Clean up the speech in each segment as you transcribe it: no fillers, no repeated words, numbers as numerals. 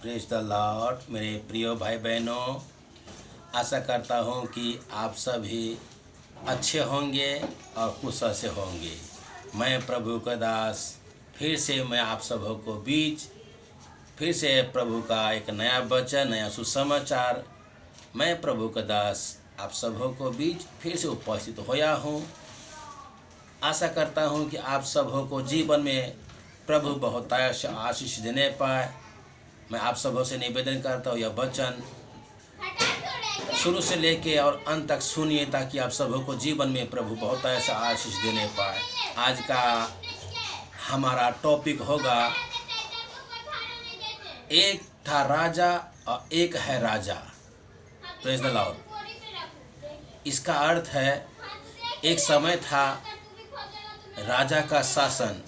Praise the Lord. मेरे प्रिय भाई बहनों, आशा करता हूँ कि आप सभी अच्छे होंगे और कुशल से होंगे। मैं प्रभु का दास फिर से मैं आप सबों को बीच फिर से प्रभु का एक नया वचन, नया सुसमाचार, मैं प्रभु का दास आप सबों को बीच फिर से उपस्थित होया हूँ। आशा करता हूँ कि आप सबों को जीवन में प्रभु बहुत आशीष देने पाए। मैं आप सबों से निवेदन करता हूँ, यह वचन शुरू से लेके और अंत तक सुनिए ताकि आप सबों को जीवन में प्रभु बहुत ऐसा आशीष देने पाए। आज का हमारा टॉपिक होगा, एक था राजा और एक है राजा। Praise the Lord. इसका अर्थ है, एक समय था राजा का शासन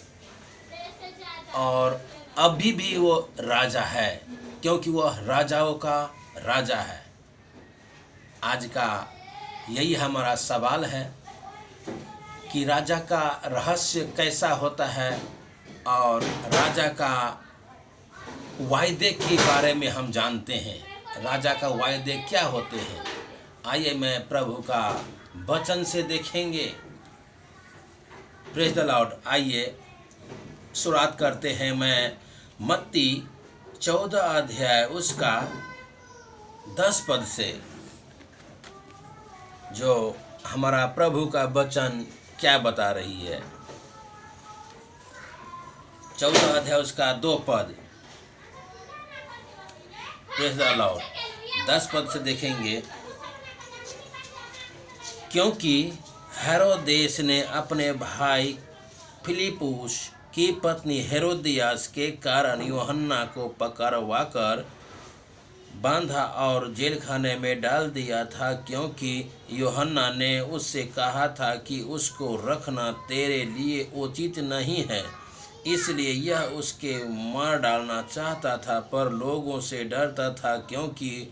और अभी भी वो राजा है, क्योंकि वह राजाओं का राजा है। आज का यही हमारा सवाल है कि राजा का रहस्य कैसा होता है और राजा का वायदे के बारे में हम जानते हैं। राजा का वायदे क्या होते हैं, आइए मैं प्रभु का वचन से देखेंगे। Praise the Lord. आइए शुरुआत करते हैं। मैं मत्ती 14 अध्याय उसका 10 पद से, जो हमारा प्रभु का वचन क्या बता रही है। 14 अध्याय उसका 2 पद। Praise the Lord. 10 पद से देखेंगे, क्योंकि हेरोदेस ने अपने भाई फिलिपुस की पत्नी हेरोदियास के कारण यूहन्ना को पकड़वाकर बांधा और जेल खाने में डाल दिया था, क्योंकि यूहन्ना ने उससे कहा था कि उसको रखना तेरे लिए उचित नहीं है। इसलिए यह उसके मार डालना चाहता था, पर लोगों से डरता था क्योंकि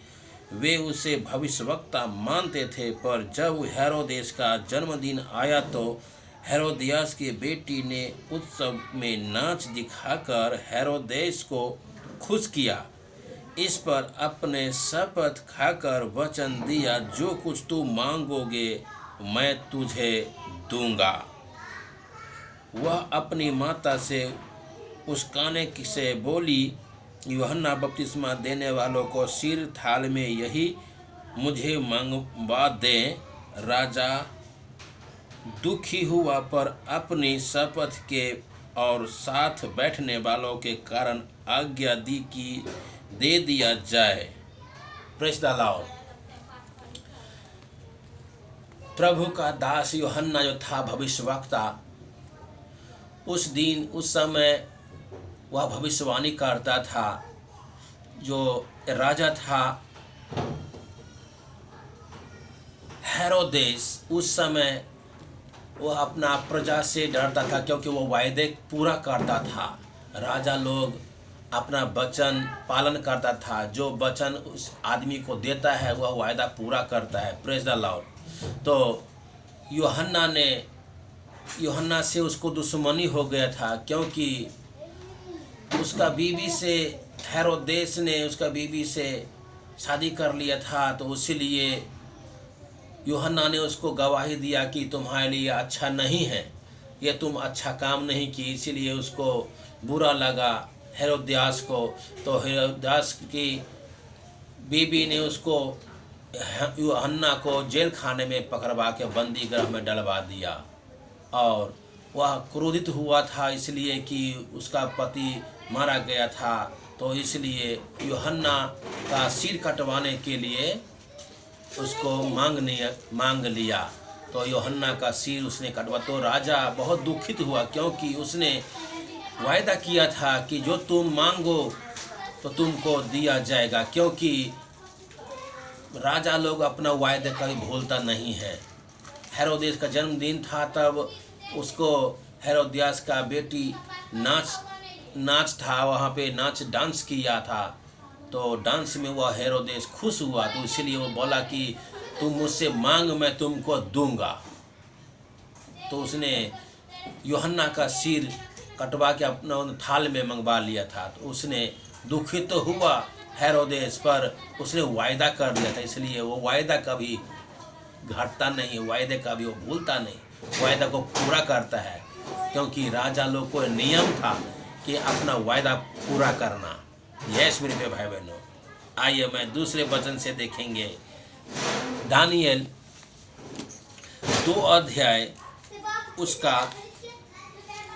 वे उसे भविष्यवक्ता मानते थे। पर जब हेरोदेस का जन्मदिन आया तो हेरोदियास की बेटी ने उत्सव में नाच दिखाकर हेरोदेस को खुश किया। इस पर अपने शपथ खाकर वचन दिया, जो कुछ तू मांगोगे मैं तुझे दूंगा। वह अपनी माता से उसकाने से बोली, यूहन्ना बपतिस्मा देने वालों को सिर थाल में यही मुझे मंगवा दे। राजा दुखी हुआ, पर अपनी शपथ के और साथ बैठने वालों के कारण आज्ञा दी कि दे दिया जाए। Praise the Lord. प्रभु का दास यूहन्ना जो था भविष्यवक्ता, उस समय वह भविष्यवाणी करता था। जो राजा था हेरोदेस, उस समय वह अपना प्रजा से डरता था, क्योंकि वो वायदे पूरा करता था। राजा लोग अपना वचन पालन करता था। जो वचन उस आदमी को देता है वह वायदा पूरा करता है। Praise the Lord. तो यूहन्ना से उसको दुश्मनी हो गया था, क्योंकि उसका बीवी से, हेरोदेस ने उसका बीवी से शादी कर लिया था। तो इसीलिए यूहन्ना ने उसको गवाही दिया कि तुम्हारे लिए अच्छा नहीं है, ये तुम अच्छा काम नहीं की। इसीलिए उसको बुरा लगा हेरोदियास को। तो हेरोदियास की बीवी ने उसको, यूहन्ना को जेल खाने में पकड़वा के बंदी गृह में डलवा दिया। और वह क्रोधित हुआ था इसलिए कि उसका पति मारा गया था। तो इसलिए यूहन्ना का सिर कटवाने के लिए उसको मांग लिया। तो यूहन्ना का सिर उसने कटवा। तो राजा बहुत दुखित हुआ, क्योंकि उसने वायदा किया था कि जो तुम मांगो तो तुमको दिया जाएगा। क्योंकि राजा लोग अपना वायदा कभी भूलता नहीं है। हेरोदेस का जन्मदिन था, तब उसको हेरोदियास का बेटी नाच था, वहाँ पे नाच डांस किया था। तो डांस में वह हेरोदेस खुश हुआ, तो इसलिए वो बोला कि तुम मुझसे मांग, मैं तुमको दूंगा। तो उसने यूहन्ना का सिर कटवा के अपना थाल में मंगवा लिया था। तो उसने दुखित तो हुआ हेरोदेस, पर उसने वायदा कर दिया था, इसलिए वो वायदा कभी घटता नहीं, वायदे का भी वो भूलता नहीं, वायदा को पूरा करता है, क्योंकि राजा लोग को नियम था कि अपना वायदा पूरा करना। यस मेरे भाई बहनों, आइए मैं दूसरे वचन से देखेंगे। दानियल 2 अध्याय उसका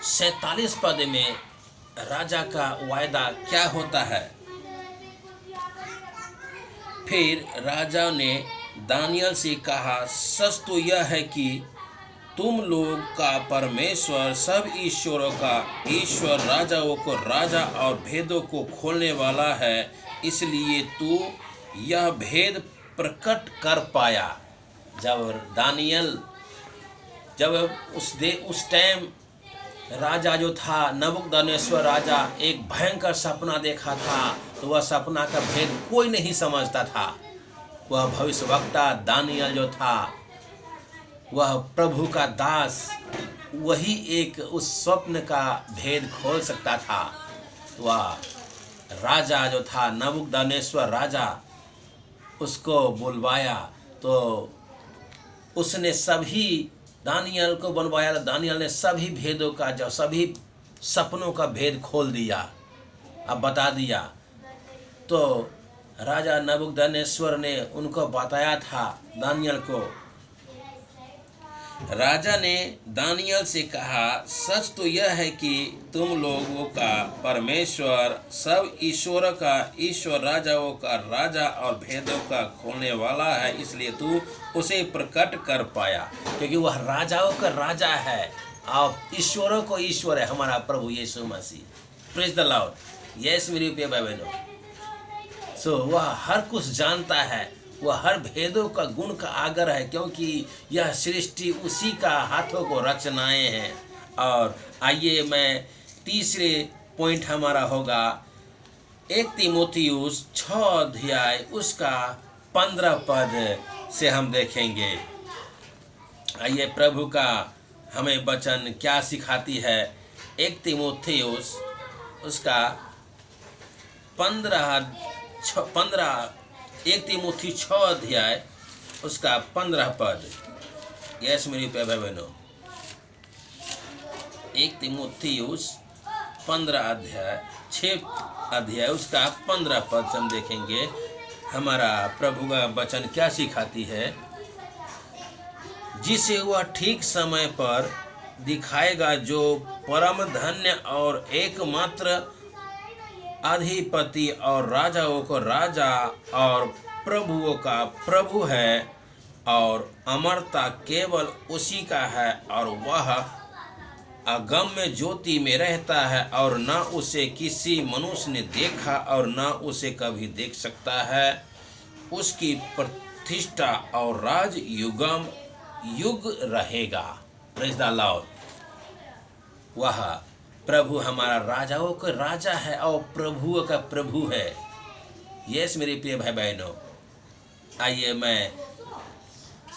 47 पद में राजा का वायदा क्या होता है। फिर राजा ने दानियल से कहा, सच तो यह है कि तुम लोग का परमेश्वर सब ईश्वरों का ईश्वर, राजाओं को राजा और भेदों को खोलने वाला है, इसलिए तू यह भेद प्रकट कर पाया। जब दानियल उस टाइम राजा जो था नबूकदनेस्वर राजा एक भयंकर सपना देखा था, तो वह सपना का भेद कोई नहीं समझता था। वह भविष्यवक्ता दानियल जो था, वह प्रभु का दास, वही एक उस स्वप्न का भेद खोल सकता था। वह राजा जो था नबूकदनेस्वर राजा, उसको बुलवाया तो उसने सभी दानियल को बनवाया। दानियल ने सभी भेदों का, जो सभी सपनों का भेद खोल दिया, अब बता दिया। तो राजा नबूकदनेस्वर ने उनको बताया था दानियल को। राजा ने दानियल से कहा, सच तो यह है कि तुम लोगों का परमेश्वर सब ईश्वरों का ईश्वर, राजाओं का राजा और भेदों का खोलने वाला है, इसलिए तू उसे प्रकट कर पाया। क्योंकि वह राजाओं का राजा है और ईश्वरों को ईश्वर है, हमारा प्रभु Yeshu Masih. Praise the lord. Yes मेरे प्रिय भाई बहनों, सो वह हर कुछ जानता है, वह हर भेदों का गुण का आगर है, क्योंकि यह सृष्टि उसी का हाथों को रचनाएं हैं। और आइए मैं तीसरे पॉइंट हमारा होगा 1 तीमुथियुस 6 अध्याय उसका 15 पद से हम देखेंगे। आइए प्रभु का हमें वचन क्या सिखाती है। 1 तीमुथियुस उसका 1 तीमुथी 6 अध्याय उसका 15 पद। यस मेरी प्यारे भाई बहनों, 1 तीमुथियुस 15 अध्याय 6 अध्याय उसका 15 पद से हम देखेंगे हमारा प्रभु का वचन क्या सिखाती है। जिसे वह ठीक समय पर दिखाएगा, जो परम धन्य और एकमात्र अधिपति और राजाओं को राजा और प्रभुओं का प्रभु है, और अमरता केवल उसी का है, और वह अगम्य ज्योति में रहता है, और न उसे किसी मनुष्य ने देखा और न उसे कभी देख सकता है। उसकी प्रतिष्ठा और राज युगम युग रहेगा। Praise the Lord. वह प्रभु हमारा राजाओं का राजा है और प्रभुओं का प्रभु है। यस मेरे प्रिय भाई बहनों, आइए मैं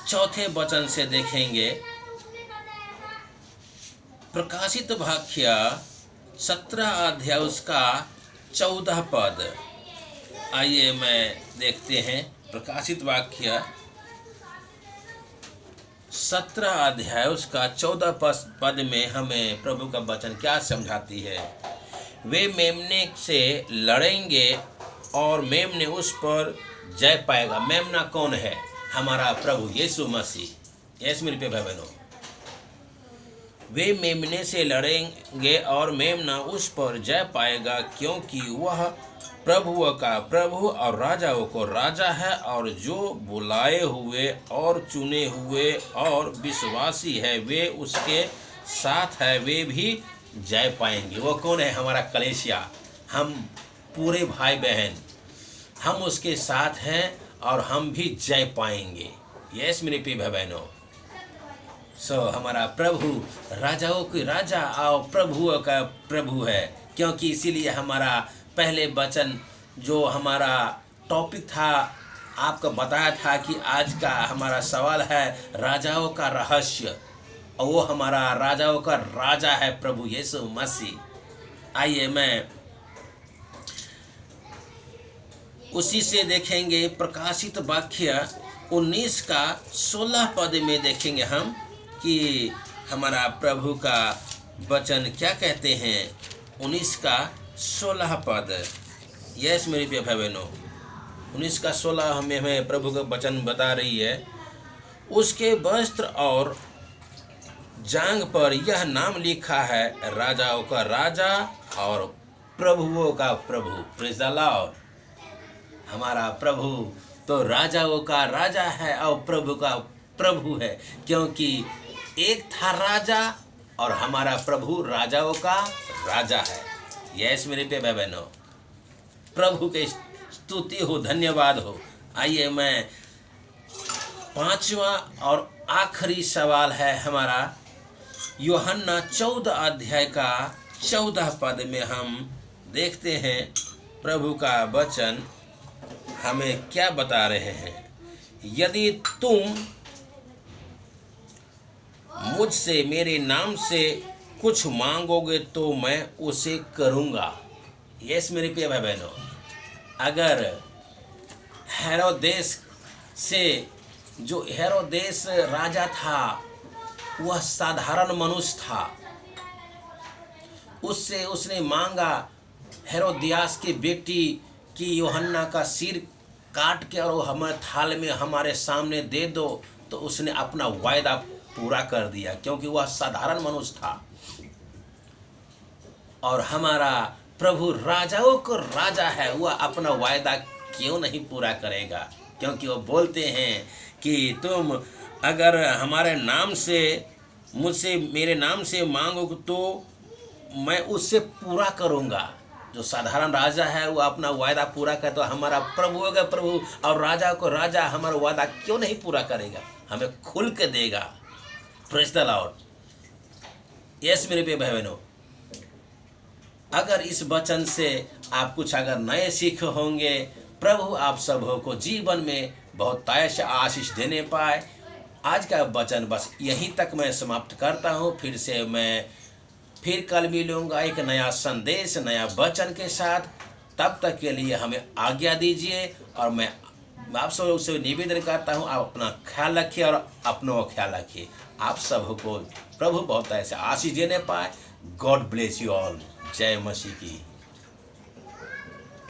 चौथे वचन से देखेंगे प्रकाशित वाक्य 17 अध्याय उसका 14 पद। आइए मैं देखते हैं प्रकाशित वाक्य 17 अध्याय उसका 14 पद में हमें प्रभु का वचन क्या समझाती है। वे मेमने से लड़ेंगे और मेमने उस पर जय पाएगा। मेमना कौन है? हमारा प्रभु यीशु मसीह। यस मेरे भाई बहनों, वे मेमने से लड़ेंगे और मेमना उस पर जय पाएगा, क्योंकि वह प्रभुओं का प्रभु और राजाओं को राजा है, और जो बुलाए हुए और चुने हुए और विश्वासी है वे उसके साथ है, वे भी जय पाएंगे। वो कौन है? हमारा कलीसिया, हम पूरे भाई बहन, हम उसके साथ हैं और हम भी जय पाएंगे। यस मेरे प्रिय भाई बहनों, हमारा प्रभु राजाओं के राजा और प्रभुओं का प्रभु है, क्योंकि इसीलिए हमारा पहले वचन जो हमारा टॉपिक था आपको बताया था कि आज का हमारा सवाल है राजाओं का रहस्य, और वो हमारा राजाओं का राजा है प्रभु यीशु मसीह। आइए मैं उसी से देखेंगे प्रकाशित वाक्य 19 का 16 पद में देखेंगे हम कि हमारा प्रभु का वचन क्या कहते हैं। 19 का 16 पद। यस मेरे प्रिय भाई बहनों, 19 का 16 हमें प्रभु का वचन बता रही है। उसके वस्त्र और जांघ पर यह नाम लिखा है, राजाओं का राजा और प्रभुओं का प्रभु। Praise the Lord. हमारा प्रभु तो राजाओं का राजा है और प्रभु का प्रभु है, क्योंकि एक था राजा और हमारा प्रभु राजाओं का राजा है। यस मेरे प्रिय भाई बहनों, प्रभु के स्तुति हो, धन्यवाद हो। आइए मैं 5वां और आखिरी सवाल है हमारा यूहन्ना 14 अध्याय का 14 पद में हम देखते हैं प्रभु का वचन हमें क्या बता रहे हैं। यदि तुम मुझसे मेरे नाम से कुछ मांगोगे तो मैं उसे करूँगा। यस मेरे प्रिय भाई बहनों, अगर हेरोदेस से जो हेरोदेस राजा था वह साधारण मनुष्य था, उससे उसने मांगा हेरोदियास की बेटी की यूहन्ना का सिर काट के और हमारे थाल में हमारे सामने दे दो, तो उसने अपना वायदा पूरा कर दिया, क्योंकि वह साधारण मनुष्य था। और हमारा प्रभु राजाओं को राजा है, वह अपना वायदा क्यों नहीं पूरा करेगा? क्योंकि वो बोलते हैं कि तुम अगर हमारे नाम से मुझसे मेरे नाम से मांगो तो मैं उससे पूरा करूँगा। जो साधारण राजा है वो अपना वायदा पूरा करे, तो हमारा प्रभु होगा प्रभु और राजा को राजा हमारा वायदा क्यों नहीं पूरा करेगा? हमें खुल के देगा। Praise the lord. यस मेरे प्रिय भाई बहनों, अगर इस वचन से आप कुछ अगर नए सीख होंगे, प्रभु आप सबों को जीवन में बहुत तायश आशीष देने पाए। आज का वचन बस यहीं तक मैं समाप्त करता हूँ। फिर से मैं फिर कल मिलूँगा एक नया संदेश, नया वचन के साथ। तब तक के लिए हमें आज्ञा दीजिए और मैं आप सब से निवेदन करता हूँ, आप अपना ख्याल रखिए और अपनों का ख्याल रखिए। आप सबको प्रभु बहुत ऐसे आशीष देने पाए। God bless you all. जय मसीह की।